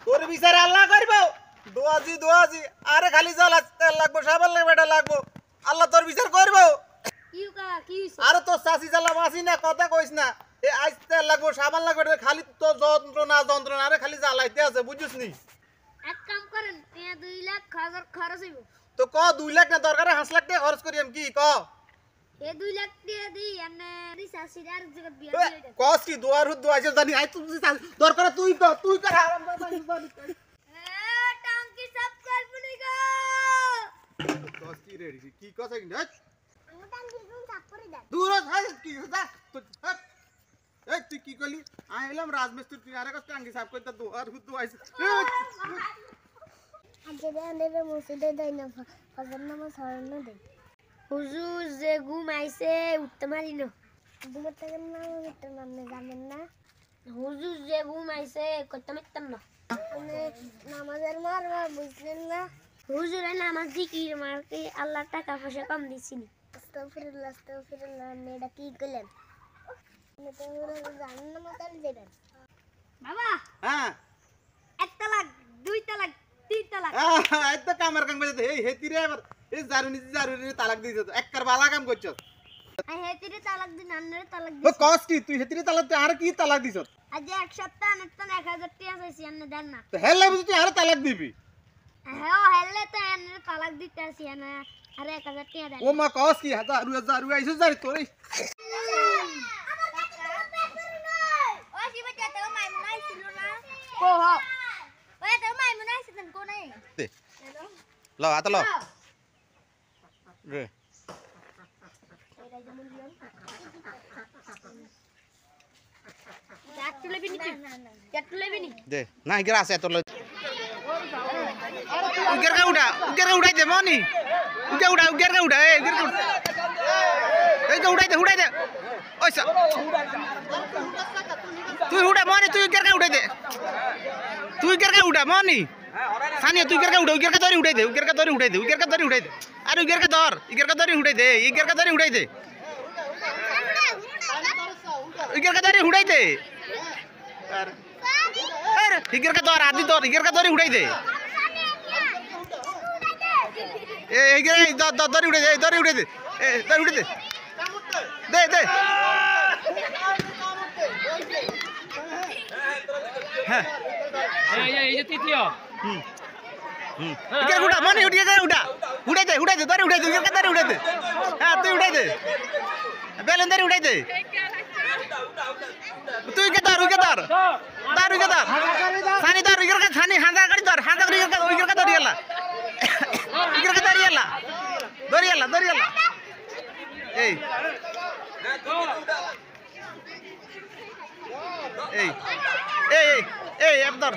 তোর বিচারে আল্লাহ করবো দোয়াজি আরে খালি জ্বালা তেল লাগবো সাবান লাগবে এটা লাগবো আল্লাহ তোর বিচার করবো আরে তোর চাষি জ্বালা মাসি না কথা কইস না এ আজ তেল লাগবো সাবান লাগবে খালি তোর যন্ত্রণা আরে খালি জ্বালাইতে আছে বুঝছিস নি এক কাম করেন 2 লাখ খরচ হইব তো ক 2 লাখ না দরকারে 5 লাখ টাকা খরচ করি আমি কি ক এ 2 লাখ টাকা দিই এনে চাষির আর জগৎ বিয়া দিই কস কি দুয়ার হুদ দুয়াইছে জানি আই তুই দরকারে তুই কর আরাম করে টাঙ্কি সাফ কর পুনি গো কস কি রেডি কি কস কি না আমার টাঙ্কি সাফ করে দেন দূর হাই কি যা এই তুই কি কইলি আই এলাম রাজমিস্ত্রি তুই আরে কস টাঙ্কি সাফ করতে দুয়ার হুদ দুয়াইছে আজকে দেন মসজিদে দেই না ফজর নামাজ হরনা দেই হুজুর যে ঘুম আইছে উঠতে পারি না ঘুমের থেকে নাম উঠতে নামে জানেন না হুজুর যে ঘুম আইছে করতে পারতাম না মানে নামাজের মারবা বুঝলেন না হুজুরে নামাজ জিকির মারতে আল্লাহ টাকা পয়সা কম দিছিনি আস্তাগফিরুল্লাহ মেয়েটা কি করলেন জানেন না মতন দেবেন বাবা হ্যাঁ 1 তালাক 2 তালাক 3 তালাক একদম কামার কাম বাজে এই হেতি রে এবার এই জারুনি তালাক দিছ তো একবার বালা কাম করছস আই হেতিরে তালাক দিন আন্নারে তালাক ও দিন কস কি তুই হেতিরে তালাক তুই আর কি তালাক দিছ আজ এক সপ্তাহ নতন 1000 টাকা চাইছি আন্না দেন না তো হেলে বুঝি তুই আর তালাক দিবি হ্যাঁ হেলে তো আন্নারে তালাক দিতে আসি না আরে 1000 টাকা দেন ও মা কস কি হাজার আইছ জারি তোর ও শিবা তো মাইমুনা ছিল না কো হ ওই তো মাইমুনা ছিল কোন নাই ল আত ল রে দে না গিরা আছে তোর উগের কা উড়াই দে মনি উগের কা উড়া এই উড়াই দে ওইসা তুই উড়া মনি তুই উগের কা উড়া মনি সানিয়া তুই উগের কা ধরে উড়াই দে আরে উগের কা ধরে উড়াই দে अरे हिगर का दौर आदि दौर हिगर का दौरी उड़ाई दे ए हिगर दौरी उड़ाई दे ए दौरी उड़ाई दे दे दे हां ये तीतियो हिगर उड़ा माने उड़ा दे दौरी उड़ाई दे हिगर का दौरी उड़ाई दे हां तू उड़ाई दे बेलन दौरी उड़ाई दे तू के दौर सानी दौर इगर का सानी हांजा गाड़ी दौर इगर का दौर यला ए अब दौर